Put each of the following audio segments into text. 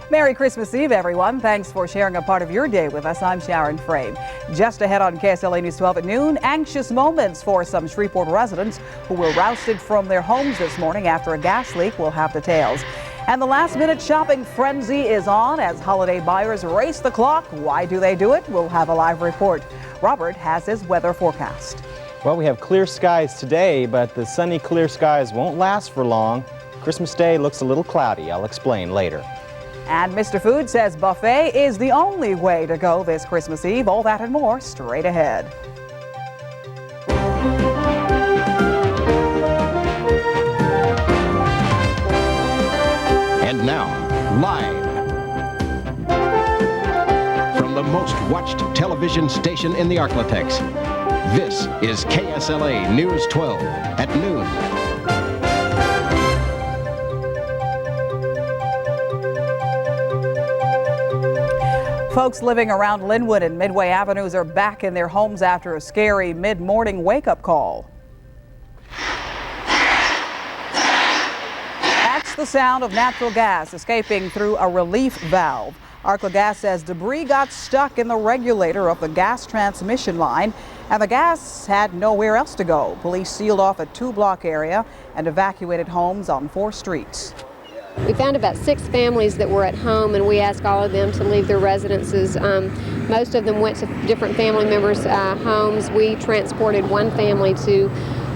Merry Christmas Eve, everyone. Thanks for sharing a part of your day with us. I'm Sharon Frame. Just ahead on KSLA News 12 at noon, anxious moments for some Shreveport residents who were rousted from their homes this morning after a gas leak. We'll have details. And the last-minute shopping frenzy is on as holiday buyers race the clock. Why do they do it? We'll have a live report. Robert has his weather forecast. Well, we have clear skies today, but the sunny, clear skies won't last for long. Christmas Day looks a little cloudy. I'll explain later. And Mr. Food says buffet is the only way to go this Christmas Eve. All that and more straight ahead. And now, live from the most watched television station in the Arklatex, this is KSLA News 12 at noon. Folks living around Linwood and Midway Avenues are back in their homes after a scary mid-morning wake-up call. That's the sound of natural gas escaping through a relief valve. Arkla Gas says debris got stuck in the regulator of the gas transmission line, and the gas had nowhere else to go. Police sealed off a 2-block area and evacuated homes on 4 streets. We found about 6 families that were at home, and we asked all of them to leave their residences. Most of them went to different family members' homes. We transported one family to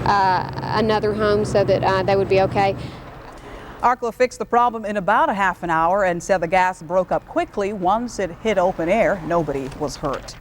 another home so that they would be okay. Arkla fixed the problem in about a half an hour and said the gas broke up quickly once it hit open air. Nobody was hurt.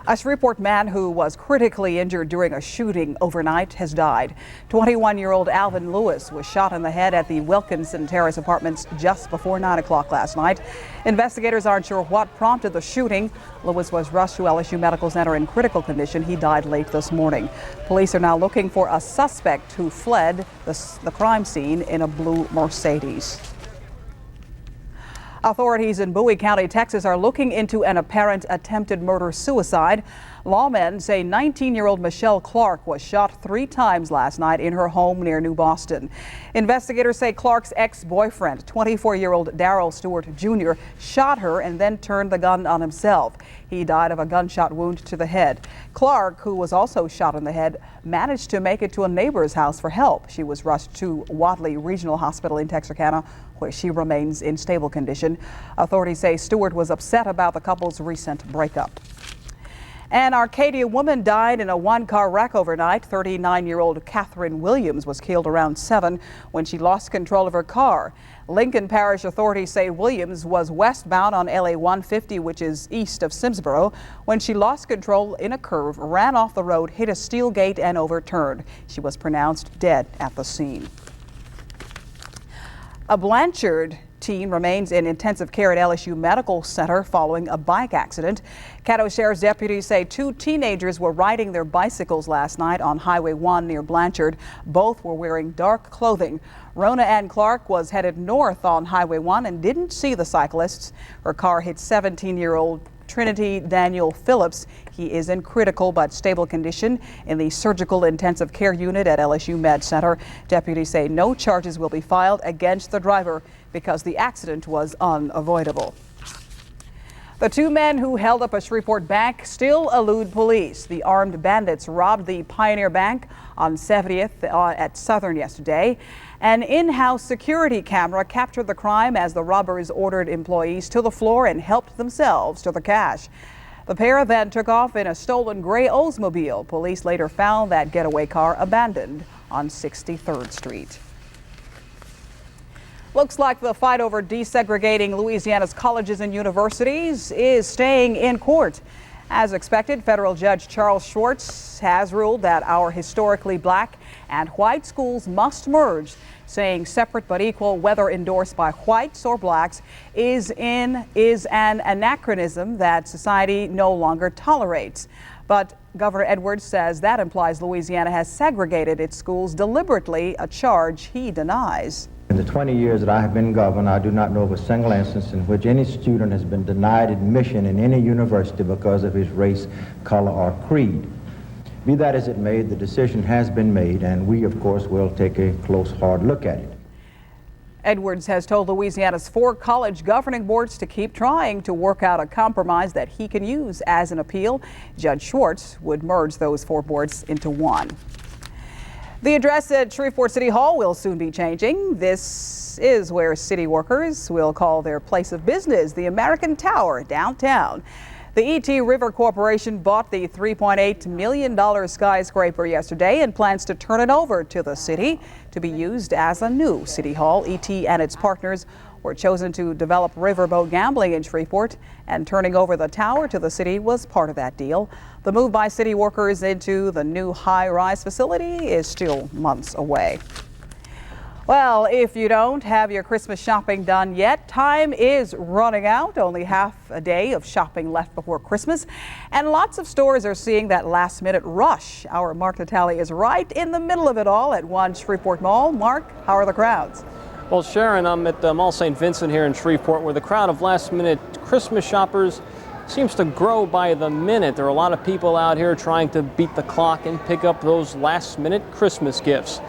A Shreveport man who was critically injured during a shooting overnight has died. 21-year-old Alvin Lewis was shot in the head at the Wilkinson Terrace Apartments just before 9 o'clock last night. Investigators aren't sure what prompted the shooting. Lewis was rushed to LSU Medical Center in critical condition. He died late this morning. Police are now looking for a suspect who fled the crime scene in a blue Mercedes. Authorities in Bowie County, Texas are looking into an apparent attempted murder-suicide. Lawmen say 19-year-old Michelle Clark was shot 3 times last night in her home near New Boston. Investigators say Clark's ex-boyfriend, 24-year-old Darrell Stewart Jr., shot her and then turned the gun on himself. He died of a gunshot wound to the head. Clark, who was also shot in the head, managed to make it to a neighbor's house for help. She was rushed to Wadley Regional Hospital in Texarkana, where she remains in stable condition. Authorities say Stewart was upset about the couple's recent breakup. An Arcadia woman died in a 1-car wreck overnight. 39-year-old Catherine Williams was killed around 7 when she lost control of her car. Lincoln Parish authorities say Williams was westbound on LA 150, which is east of Simsboro, when she lost control in a curve, ran off the road, hit a steel gate, and overturned. She was pronounced dead at the scene. A Blanchard teen remains in intensive care at LSU Medical Center following a bike accident. Caddo Sheriff's deputies say 2 teenagers were riding their bicycles last night on Highway 1 near Blanchard. Both were wearing dark clothing. Rona Ann Clark was headed north on Highway 1 and didn't see the cyclists. Her car hit 17-year-old Trinity Daniel Phillips. He is in critical but stable condition in the surgical intensive care unit at LSU Med Center. Deputies say no charges will be filed against the driver because the accident was unavoidable. The 2 men who held up a Shreveport bank still elude police. The armed bandits robbed the Pioneer Bank on 70th at Southern yesterday. An in-house security camera captured the crime as the robbers ordered employees to the floor and helped themselves to the cash. The pair then took off in a stolen gray Oldsmobile. Police later found that getaway car abandoned on 63rd Street. Looks like the fight over desegregating Louisiana's colleges and universities is staying in court. As expected, federal judge Charles Schwartz has ruled that our historically black and white schools must merge, saying separate but equal, whether endorsed by whites or blacks, is an anachronism that society no longer tolerates. But Governor Edwards says that implies Louisiana has segregated its schools deliberately, a charge he denies. In the 20 years that I have been governor, I do not know of a single instance in which any student has been denied admission in any university because of his race, color, or creed. Be that as it may, the decision has been made, and we, of course, will take a close, hard look at it. Edwards has told Louisiana's 4 college governing boards to keep trying to work out a compromise that he can use as an appeal. Judge Schwartz would merge those 4 boards into one. The address at Shreveport City Hall will soon be changing. This is where city workers will call their place of business the American Tower downtown. The E.T. River Corporation bought the $3.8 million skyscraper yesterday and plans to turn it over to the city to be used as a new city hall. E.T. and its partners were chosen to develop riverboat gambling in Shreveport, and turning over the tower to the city was part of that deal. The move by city workers into the new high-rise facility is still months away. Well, if you don't have your Christmas shopping done yet, time is running out. Only half a day of shopping left before Christmas, and lots of stores are seeing that last-minute rush. Our Mark Natale is right in the middle of it all at one Shreveport Mall. Mark, how are the crowds? Well, Sharon, I'm at the Mall St. Vincent here in Shreveport, where the crowd of last-minute Christmas shoppers seems to grow by the minute. There are a lot of people out here trying to beat the clock and pick up those last-minute Christmas gifts.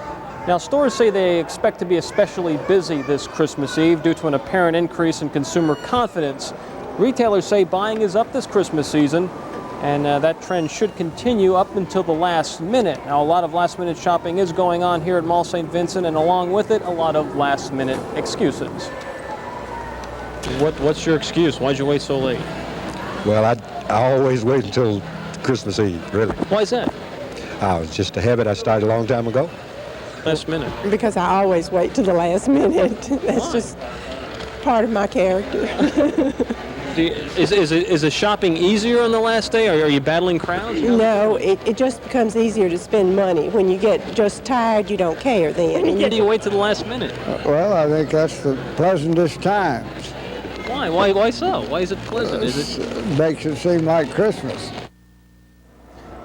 Now, stores say they expect to be especially busy this Christmas Eve due to an apparent increase in consumer confidence. Retailers say buying is up this Christmas season, and that trend should continue up until the last minute. Now, a lot of last-minute shopping is going on here at Mall St. Vincent, and along with it, a lot of last-minute excuses. What's your excuse? Why'd you wait so late? Well, I always wait until Christmas Eve, really. Why is that? It's just a habit I started a long time ago. Last minute. Because I always wait to the last minute. That's just part of my character. Is the shopping easier on the last day, or are you battling crowds? No, it just becomes easier to spend money. When you get just tired, you don't care then. Why do you wait to the last minute? Well, I think that's the pleasantest times. Why? Why so? Why is it pleasant? It makes it seem like Christmas.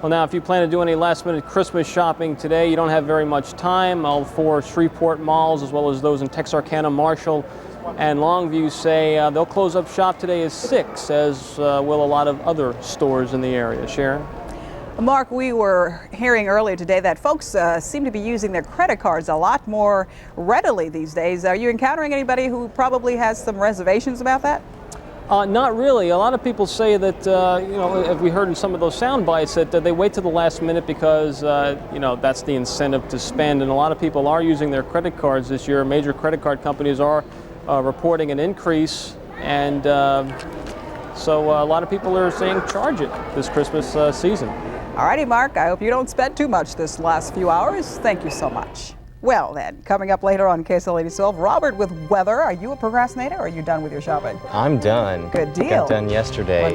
Well, now, if you plan to do any last-minute Christmas shopping today, you don't have very much time. All 4 Shreveport malls, as well as those in Texarkana, Marshall, and Longview, say they'll close up shop today at 6, as will a lot of other stores in the area. Sharon? Mark, we were hearing earlier today that folks seem to be using their credit cards a lot more readily these days. Are you encountering anybody who probably has some reservations about that? Not really. A lot of people say that, as we heard in some of those sound bites, that they wait to the last minute because, that's the incentive to spend. And a lot of people are using their credit cards this year. Major credit card companies are reporting an increase. And so a lot of people are saying charge it this Christmas season. All righty, Mark. I hope you don't spend too much this last few hours. Thank you so much. Well, then, coming up later on KSLA 12, Robert with weather. Are you a procrastinator, or are you done with your shopping? I'm done. Good deal. Got done yesterday.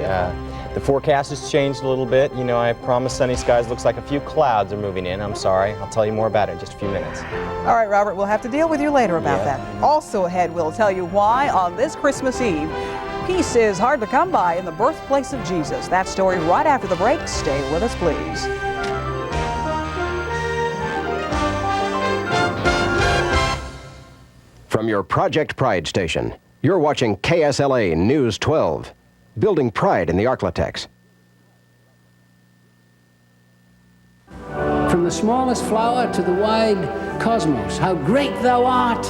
The forecast has changed a little bit. You know, I promised sunny skies. Looks like a few clouds are moving in. I'm sorry. I'll tell you more about it in just a few minutes. All right, Robert, we'll have to deal with you later about that. Also ahead, we'll tell you why on this Christmas Eve, peace is hard to come by in the birthplace of Jesus. That story right after the break. Stay with us, please. From your Project Pride station, you're watching KSLA News 12, building pride in the Arklatex. From the smallest flower to the wide cosmos, how great thou art,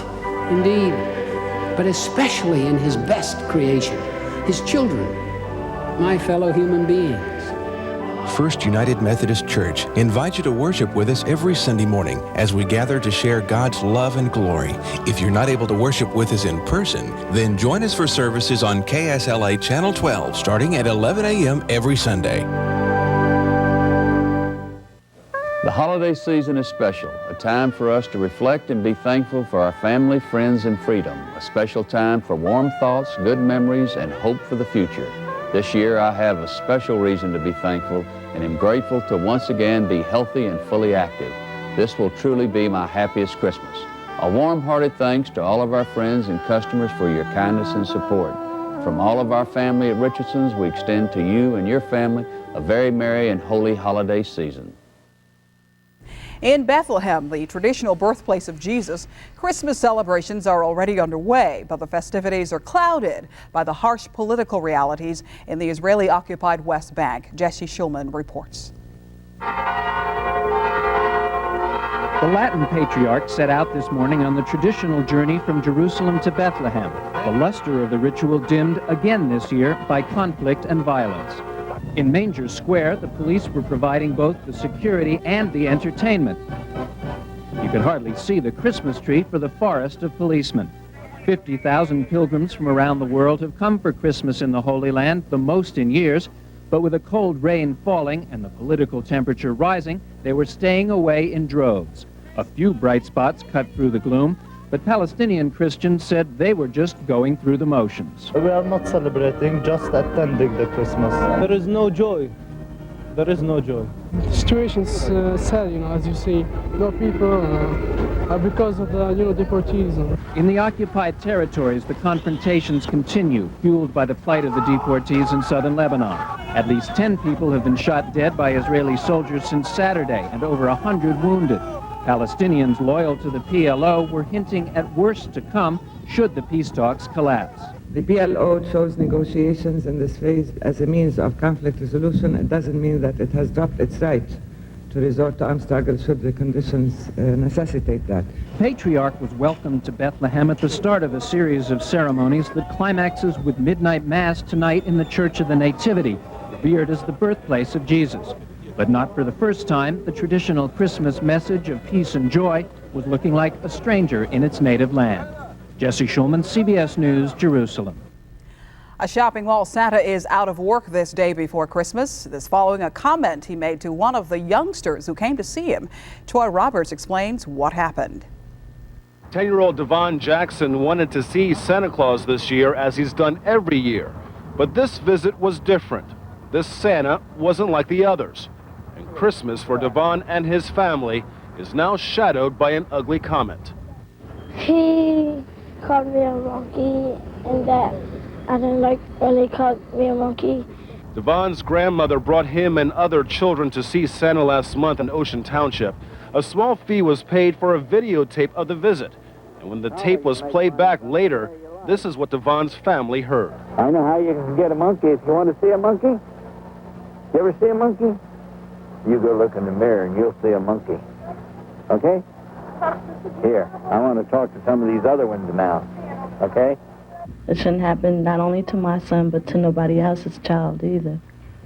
indeed, but especially in his best creation, his children, my fellow human beings. First United Methodist Church invites you to worship with us every Sunday morning as we gather to share God's love and glory. If you're not able to worship with us in person, then join us for services on KSLA Channel 12 starting at 11 a.m. every Sunday. The holiday season is special, a time for us to reflect and be thankful for our family, friends, and freedom, a special time for warm thoughts, good memories, and hope for the future. This year I have a special reason to be thankful and am grateful to once again be healthy and fully active. This will truly be my happiest Christmas. A warm-hearted thanks to all of our friends and customers for your kindness and support. From all of our family at Richardson's, we extend to you and your family a very merry and holy holiday season. In Bethlehem, the traditional birthplace of Jesus, Christmas celebrations are already underway, but the festivities are clouded by the harsh political realities in the Israeli-occupied West Bank. Jesse Schulman reports. The Latin patriarch set out this morning on the traditional journey from Jerusalem to Bethlehem. The luster of the ritual dimmed again this year by conflict and violence. In Manger Square, the police were providing both the security and the entertainment. You could hardly see the Christmas tree for the forest of policemen. 50,000 pilgrims from around the world have come for Christmas in the Holy Land, the most in years. But with the cold rain falling and the political temperature rising, they were staying away in droves. A few bright spots cut through the gloom, but Palestinian Christians said they were just going through the motions. We are not celebrating, just attending the Christmas. There is no joy. There is no joy. The situation's sad, as you see. No people, because of the, deportees. In the occupied territories, the confrontations continue, fueled by the plight of the deportees in southern Lebanon. At least 10 people have been shot dead by Israeli soldiers since Saturday, and over 100 wounded. Palestinians loyal to the PLO were hinting at worse to come should the peace talks collapse. The PLO chose negotiations in this phase as a means of conflict resolution. It doesn't mean that it has dropped its right to resort to armed struggle should the conditions necessitate that. Patriarch was welcomed to Bethlehem at the start of a series of ceremonies that climaxes with midnight mass tonight in the Church of the Nativity, revered as the birthplace of Jesus. But not for the first time, the traditional Christmas message of peace and joy was looking like a stranger in its native land. Jesse Schulman, CBS News, Jerusalem. A shopping mall Santa is out of work this day before Christmas. This following a comment he made to one of the youngsters who came to see him. Troy Roberts explains what happened. 10-year-old Devon Jackson wanted to see Santa Claus this year, as he's done every year. But this visit was different. This Santa wasn't like the others. And Christmas for Devon and his family is now shadowed by an ugly comment. He called me a monkey, and that I didn't like when he called me a monkey. Devon's grandmother brought him and other children to see Santa last month in Ocean Township. A small fee was paid for a videotape of the visit. And when the tape was played back later, this is what Devon's family heard. I know how you can get a monkey. If you want to see a monkey, you ever see a monkey? You go look in the mirror and you'll see a monkey. Okay? Here, I want to talk to some of these other ones now. Okay? It shouldn't happen not only to my son, but to nobody else's child either.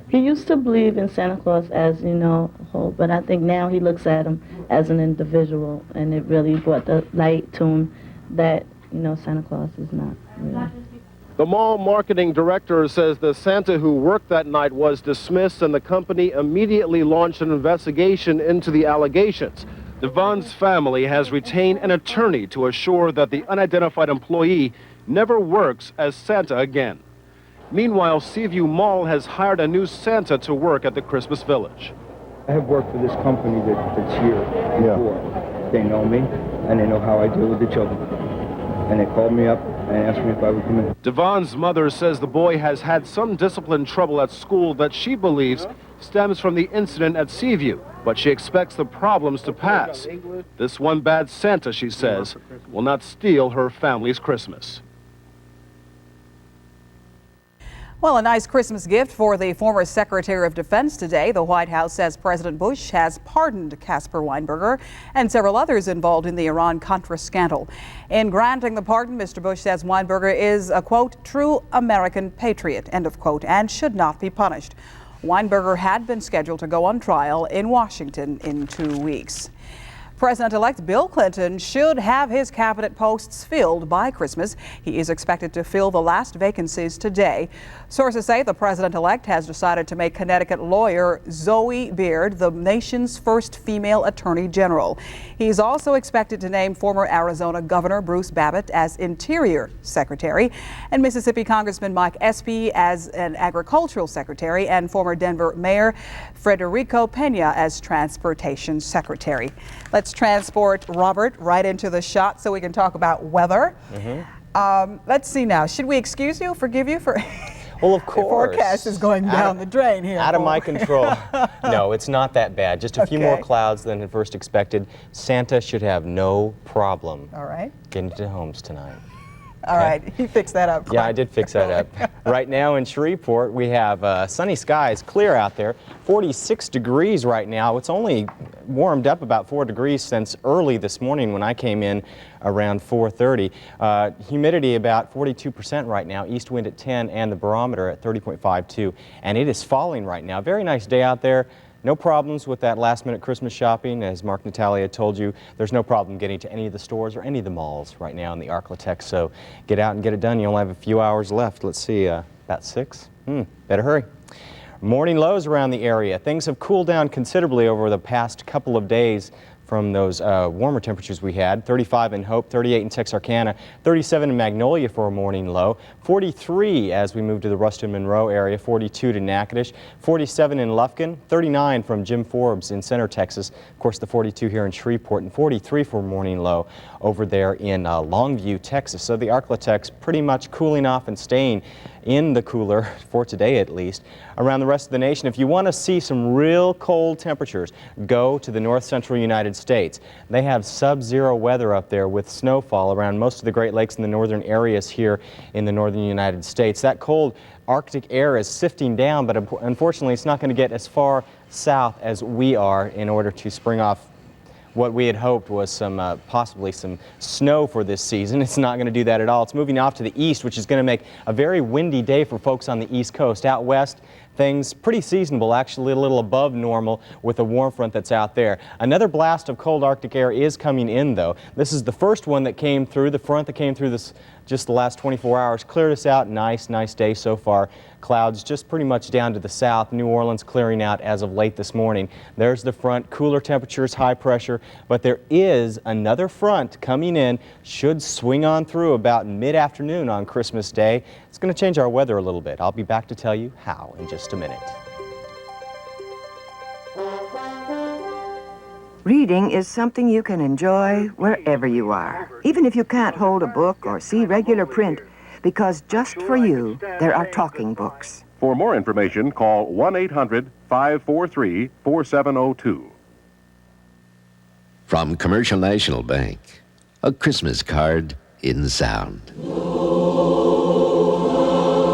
He used to believe in Santa Claus as, whole, but I think now he looks at him as an individual, and it really brought the light to him that, Santa Claus is not real. The mall marketing director says the Santa who worked that night was dismissed, and the company immediately launched an investigation into the allegations. Devon's family has retained an attorney to assure that the unidentified employee never works as Santa again. Meanwhile, Seaview Mall has hired a new Santa to work at the Christmas Village. I have worked for this company that's here before. They know me, and they know how I deal with the children. And they called me up and asked me if I would come in. Devon's mother says the boy has had some discipline trouble at school that she believes stems from the incident at Seaview, but she expects the problems to pass. This one bad Santa, she says, will not steal her family's Christmas. Well, a nice Christmas gift for the former Secretary of Defense today. The White House says President Bush has pardoned Caspar Weinberger and several others involved in the Iran-Contra scandal. In granting the pardon, Mr. Bush says Weinberger is a, quote, true American patriot, end of quote, and should not be punished. Weinberger had been scheduled to go on trial in Washington in 2 weeks. President-elect Bill Clinton should have his cabinet posts filled by Christmas. He is expected to fill the last vacancies today. Sources say the president-elect has decided to make Connecticut lawyer Zoe Beard the nation's first female attorney general. He's also expected to name former Arizona Governor Bruce Babbitt as Interior Secretary and Mississippi Congressman Mike Espy as an agricultural secretary and former Denver Mayor Federico Pena as Transportation Secretary. Let's transport Robert right into the shot so we can talk about weather. Let's see now. Should we excuse you, forgive you for... Well, of course. The forecast is going down the drain here. Out of my control. No, it's not that bad. Just a few more clouds than at first expected. Santa should have no problem getting to homes tonight. All right, you fixed that up. Yeah, I did fix that up. Right now in Shreveport, we have sunny skies, clear out there, 46 degrees right now. It's only warmed up about 4 degrees since early this morning when I came in around 4:30. Humidity about 42% right now, east wind at 10, and the barometer at 30.52. And it is falling right now. Very nice day out there. No problems with that last-minute Christmas shopping. As Mark Natalia told you, there's no problem getting to any of the stores or any of the malls right now in the Arklatex. So get out and get it done. You only have a few hours left. Let's see, about 6? Better hurry. Morning lows around the area. Things have cooled down considerably over the past couple of days from those warmer temperatures we had. 35 in Hope, 38 in Texarkana, 37 in Magnolia for a morning low, 43 as we move to the Ruston Monroe area, 42 to Natchitoches, 47 in Lufkin, 39 from Jim Forbes in Center Texas, of course the 42 here in Shreveport, and 43 for a morning low over there in Longview, Texas. So the Arklatex pretty much cooling off and staying in the cooler for today at least. Around the rest of the nation, if you want to see some real cold temperatures, go to the north central United States. They have sub-zero weather up there with snowfall around most of the Great Lakes and the northern areas here in the northern United States. That cold Arctic air is sifting down, but unfortunately it's not going to get as far south as we are in order to spring off what we had hoped was some possibly some snow for this season. It's not going to do that at all. It's moving off to the east, which is going to make a very windy day for folks on the East Coast. Out west, things pretty seasonable, actually a little above normal with the warm front that's out there. Another blast of cold Arctic air is coming in, though. This is the first one that came through, the front that came through this just the last 24 hours. Cleared us out. Nice day so far. Clouds just pretty much down to the south. New Orleans clearing out as of late this morning. There's the front. Cooler temperatures, high pressure, but there is another front coming in. Should swing on through about mid-afternoon on Christmas Day. It's going to change our weather a little bit. I'll be back to tell you how in just a minute. Reading is something you can enjoy wherever you are, even if you can't hold a book or see regular print, because just for you, there are talking books. For more information, call 1-800-543-4702. From Commercial National Bank, a Christmas card in sound.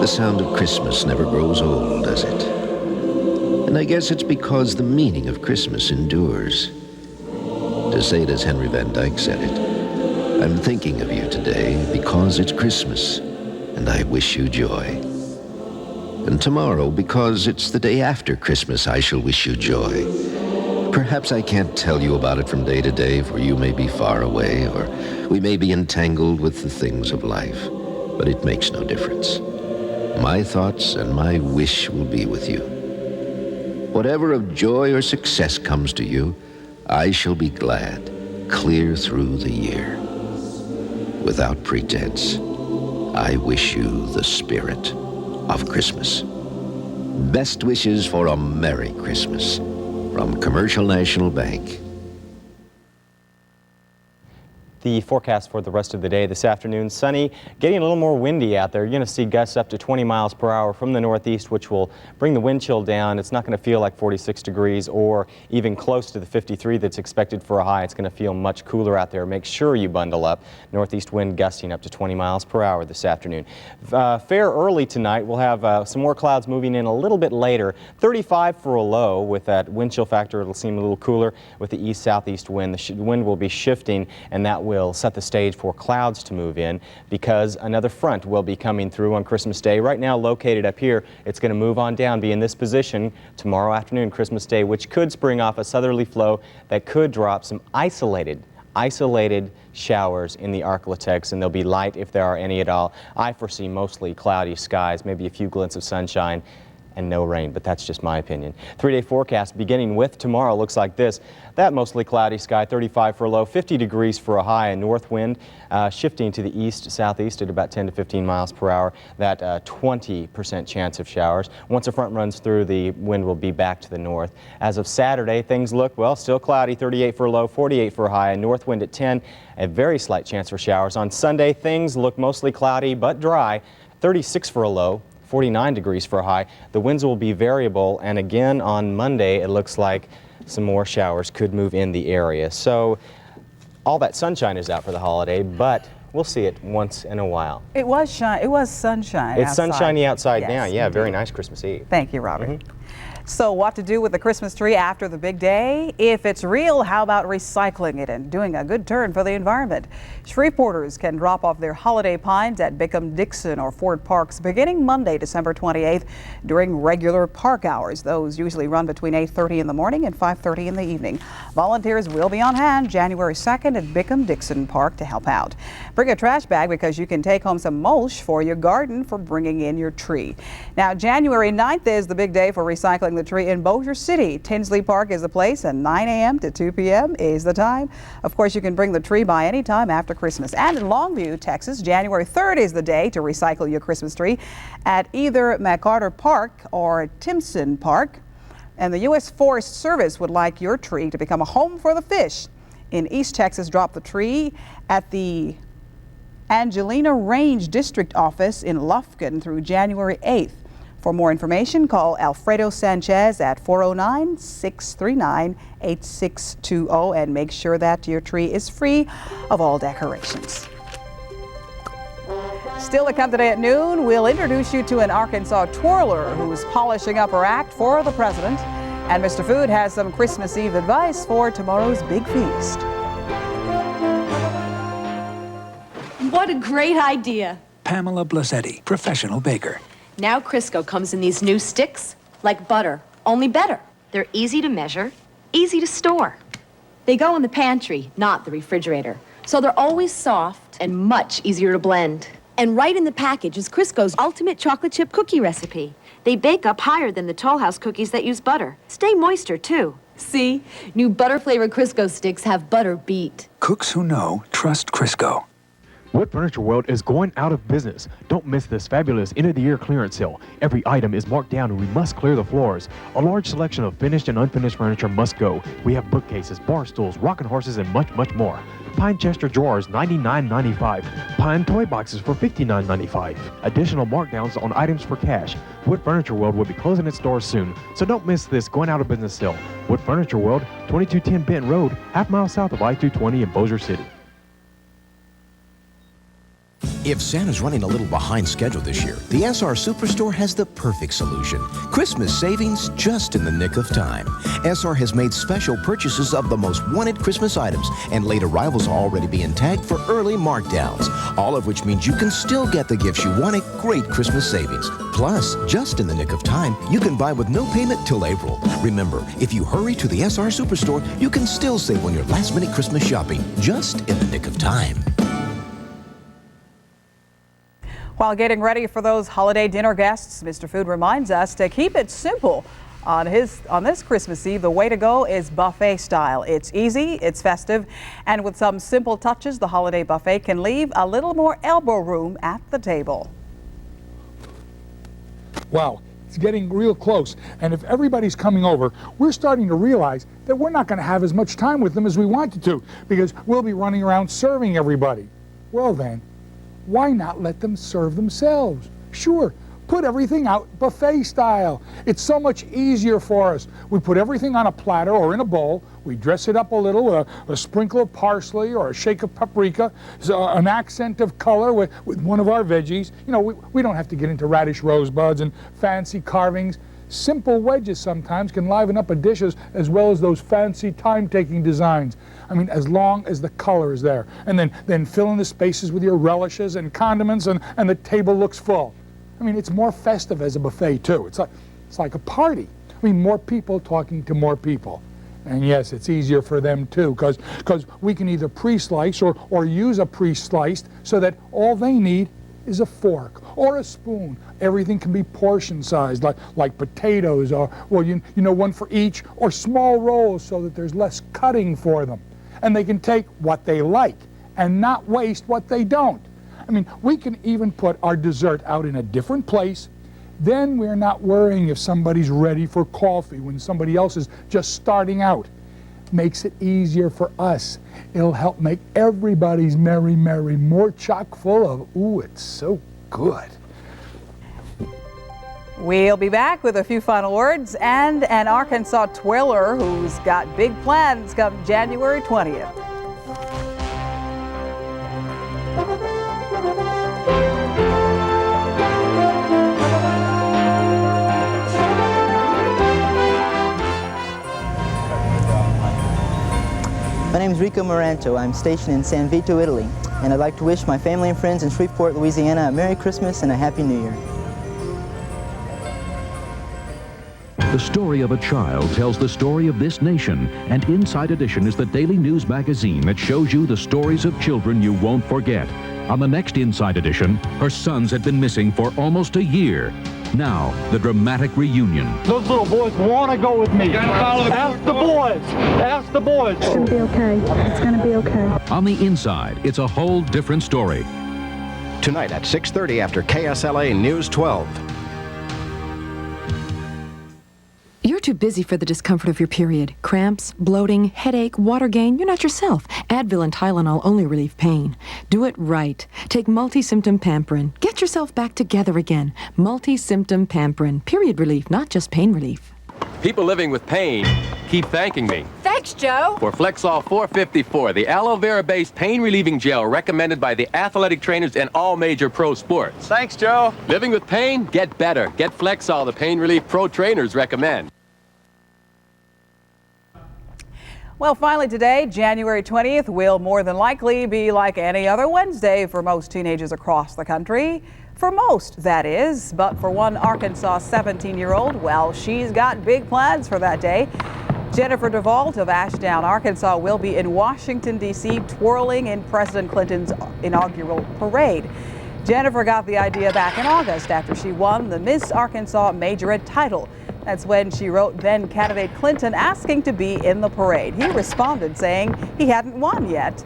The sound of Christmas never grows old, does it? And I guess it's because the meaning of Christmas endures. To say it as Henry Van Dyke said it, I'm thinking of you today because it's Christmas, and I wish you joy. And tomorrow, because it's the day after Christmas, I shall wish you joy. Perhaps I can't tell you about it from day to day, for you may be far away, or we may be entangled with the things of life, but it makes no difference. My thoughts and my wish will be with you. Whatever of joy or success comes to you, I shall be glad, clear through the year. Without pretense, I wish you the spirit of Christmas. Best wishes for a Merry Christmas from Commercial National Bank. The forecast for the rest of the day this afternoon, sunny, getting a little more windy out there. You're going to see gusts up to 20 miles per hour from the northeast, which will bring the wind chill down. It's not going to feel like 46 degrees or even close to the 53 that's expected for a high. It's going to feel much cooler out there. Make sure you bundle up. Northeast wind gusting up to 20 miles per hour this afternoon. Fair early tonight. We'll have some more clouds moving in a little bit later. 35 for a low with that wind chill factor. It'll seem a little cooler with the east-southeast wind. The wind will be shifting, and that will set the stage for clouds to move in because another front will be coming through on Christmas Day. Right now located up here, it's going to move on down, be in this position tomorrow afternoon, Christmas Day, which could spring off a southerly flow that could drop some isolated showers in the Arklatex, and they'll be light if there are any at all. I foresee mostly cloudy skies, maybe a few glints of sunshine, and no rain, but that's just my opinion. 3-day forecast beginning with tomorrow looks like this. That mostly cloudy sky, 35 for a low, 50 degrees for a high, a north wind shifting to the east-southeast at about 10 to 15 miles per hour. That 20% chance of showers. Once a front runs through, the wind will be back to the north. As of Saturday, things look, well, still cloudy, 38 for a low, 48 for a high, a north wind at 10, a very slight chance for showers. On Sunday, things look mostly cloudy but dry, 36 for a low, 49 degrees for a high. The winds will be variable, and again on Monday it looks like some more showers could move in the area. So all that sunshine is out for the holiday, but we'll see it once in a while. It was sunshine. It's outside. sunshiny outside Yes, now. Yeah, indeed. very nice Christmas Eve. Thank you, Robert. So what to do with the Christmas tree after the big day? If it's real, how about recycling it and doing a good turn for the environment? Shreveporters can drop off their holiday pines at Bickham-Dixon or Ford Parks beginning Monday, December 28th during regular park hours. Those usually run between 8:30 in the morning and 5:30 in the evening. Volunteers will be on hand January 2nd at Bickham-Dixon Park to help out. Bring a trash bag because you can take home some mulch for your garden for bringing in your tree. Now, January 9th is the big day for recycling the tree in Bossier City. Tinsley Park is the place, and 9 a.m. to 2 p.m. is the time. Of course, you can bring the tree by any time after Christmas. And in Longview, Texas, January 3rd is the day to recycle your Christmas tree at either MacArthur Park or Timpson Park. And the U.S. Forest Service would like your tree to become a home for the fish. In East Texas, drop the tree at the Angelina Range District Office in Lufkin through January 8th. For more information, call Alfredo Sanchez at 409-639-8620 and make sure that your tree is free of all decorations. Still to come today at noon, we'll introduce you to an Arkansas twirler who's polishing up her act for the president. And Mr. Food has some Christmas Eve advice for tomorrow's big feast. What a great idea. Pamela Blasetti, professional baker. Now Crisco comes in these new sticks, like butter, only better. They're easy to measure, easy to store. They go in the pantry, not the refrigerator. So they're always soft and much easier to blend. And right in the package is Crisco's ultimate chocolate chip cookie recipe. They bake up higher than the Toll House cookies that use butter. Stay moister, too. See? New butter-flavored Crisco sticks have butter beat. Cooks who know trust Crisco. Wood Furniture World is going out of business. Don't miss this fabulous end-of-the-year clearance sale. Every item is marked down and we must clear the floors. A large selection of finished and unfinished furniture must go. We have bookcases, bar stools, rocking horses, and much, much more. Pine Chester drawers, $99.95. Pine toy boxes for $59.95. Additional markdowns on items for cash. Wood Furniture World will be closing its doors soon, so don't miss this going out of business sale. Wood Furniture World, 2210 Benton Road, half-mile south of I-220 in Bossier City. If Santa's running a little behind schedule this year, the SR Superstore has the perfect solution. Christmas savings just in the nick of time. SR has made special purchases of the most wanted Christmas items, and late arrivals are already being tagged for early markdowns, all of which means you can still get the gifts you want at great Christmas savings. Plus, just in the nick of time, you can buy with no payment till April. Remember, if you hurry to the SR Superstore, you can still save on your last-minute Christmas shopping, just in the nick of time. While getting ready for those holiday dinner guests, Mr. Food reminds us to keep it simple. On this Christmas Eve, the way to go is buffet style. It's easy, it's festive, and with some simple touches, the holiday buffet can leave a little more elbow room at the table. Wow, it's getting real close. And if everybody's coming over, we're starting to realize that we're not going to have as much time with them as we wanted to, because we'll be running around serving everybody. Well then, why not let them serve themselves? Sure, put everything out buffet style. It's so much easier for us. We put everything on a platter or in a bowl. We dress it up a little with a sprinkle of parsley or a shake of paprika, an accent of color with one of our veggies. You know, we don't have to get into radish rosebuds and fancy carvings. Simple wedges sometimes can liven up a dish as well as those fancy time-taking designs. I mean, as long as the color is there. And then fill in the spaces with your relishes and condiments, and the table looks full. I mean, it's more festive as a buffet, too. It's like a party. I mean, more people talking to more people. And yes, it's easier for them, too, because we can either pre-slice or use a pre-sliced so that all they need is a fork or a spoon. Everything can be portion sized, like potatoes, or, well, you know, one for each, or small rolls so that there's less cutting for them. And they can take what they like and not waste what they don't. I mean, we can even put our dessert out in a different place. Then we're not worrying if somebody's ready for coffee when somebody else is just starting out. Makes it easier for us. It'll help make everybody's merry more chock full of, ooh, it's so good. We'll be back with a few final words and an Arkansas twirler who's got big plans come January 20th. name is Rico Moranto. I'm stationed in San Vito, Italy, and I'd like to wish my family and friends in Shreveport, Louisiana a Merry Christmas and a Happy New Year. The story of a child tells the story of this nation, and Inside Edition is the daily news magazine that shows you the stories of children you won't forget. On the next Inside Edition, her sons had been missing for almost a year. Now, the dramatic reunion. Those little boys want to go with me. Ask the boys. Ask the boys. It's going to be okay. It's going to be okay. On the inside, it's a whole different story. Tonight at 6:30 after KSLA News 12. You're too busy for the discomfort of your period. Cramps, bloating, headache, water gain. You're not yourself. Advil and Tylenol only relieve pain. Do it right. Take multi-symptom Pamprin. Get yourself back together again. Multi-symptom Pamprin. Period relief, not just pain relief. People living with pain keep thanking me. Thanks, Joe. For Flexall 454, the aloe vera-based pain-relieving gel recommended by the athletic trainers in all major pro sports. Thanks, Joe. Living with pain? Get better. Get Flexall, the pain relief pro trainers recommend. Well, finally today, January 20th, will more than likely be like any other Wednesday for most teenagers across the country. For most, that is. But for one Arkansas 17-year-old, well, she's got big plans for that day. Jennifer DeVault of Ashdown, Arkansas, will be in Washington, D.C., twirling in President Clinton's inaugural parade. Jennifer got the idea back in August after she won the Miss Arkansas Majorette title. That's when she wrote then candidate Clinton asking to be in the parade. He responded saying he hadn't won yet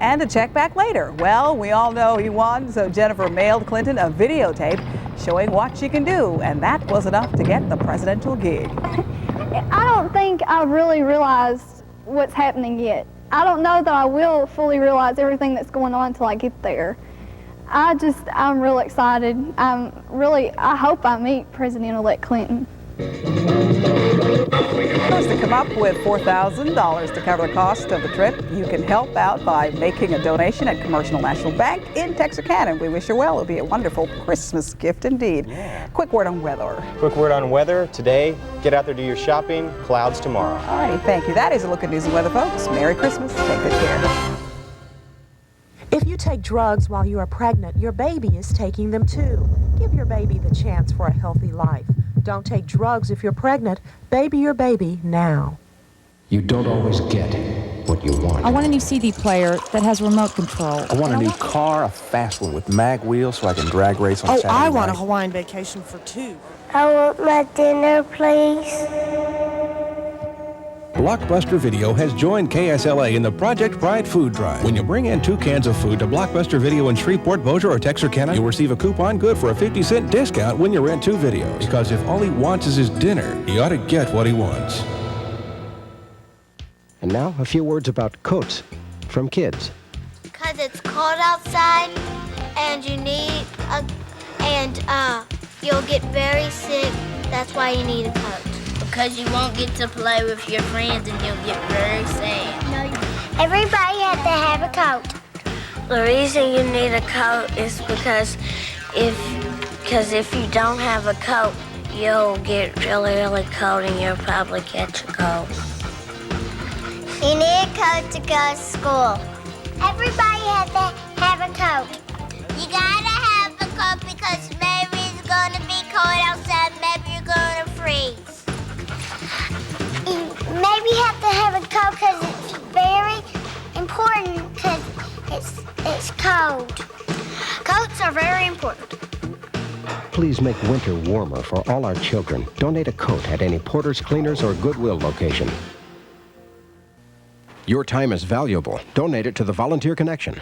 and to check back later. Well, we all know he won, so Jennifer mailed Clinton a videotape showing what she can do, and that was enough to get the presidential gig. I don't think I really realized what's happening yet. I don't know that I will fully realize everything that's going on until I get there. I'm real excited. I hope I meet President-elect Clinton. Supposed to come up with $4,000 to cover the cost of the trip. You can help out by making a donation at Commercial National Bank in Texarkana. We wish her well. It'll be a wonderful Christmas gift indeed. Yeah. Quick word on weather. Quick word on weather today. Get out there, do your shopping. Clouds tomorrow. All right, thank you. That is a look at news and weather, folks. Merry Christmas. Take good care. If you take drugs while you are pregnant, your baby is taking them too. Give your baby the chance for a healthy life. Don't take drugs if you're pregnant. Baby your baby now. You don't always get what you want. I want a new CD player that has remote control. I want a new car, a fast one with mag wheels so I can drag race on Saturday I want night. a Hawaiian vacation for two. I want my dinner, please. Blockbuster Video has joined KSLA in the Project Pride Food Drive. When you bring in 2 cans of food to Blockbuster Video in Shreveport, Bossier, or Texarkana, you'll receive a coupon good for a 50-cent discount when you rent 2 videos. Because if all he wants is his dinner, he ought to get what he wants. And now, a few words about coats from kids. Because it's cold outside and you'll get very sick. That's why you need a coat. Because you won't get to play with your friends and you'll get very sad. No, everybody has to have a coat. The reason you need a coat is because if you don't have a coat, you'll get really, really cold and you'll probably catch a cold. You need a coat to go to school. Everybody has to have a coat. You gotta have a coat because maybe it's gonna be cold outside, maybe you're gonna freeze. Maybe you have to have a coat because it's very important because it's cold. Coats are very important. Please make winter warmer for all our children. Donate a coat at any Porter's, Cleaners, or Goodwill location. Your time is valuable. Donate it to the Volunteer Connection.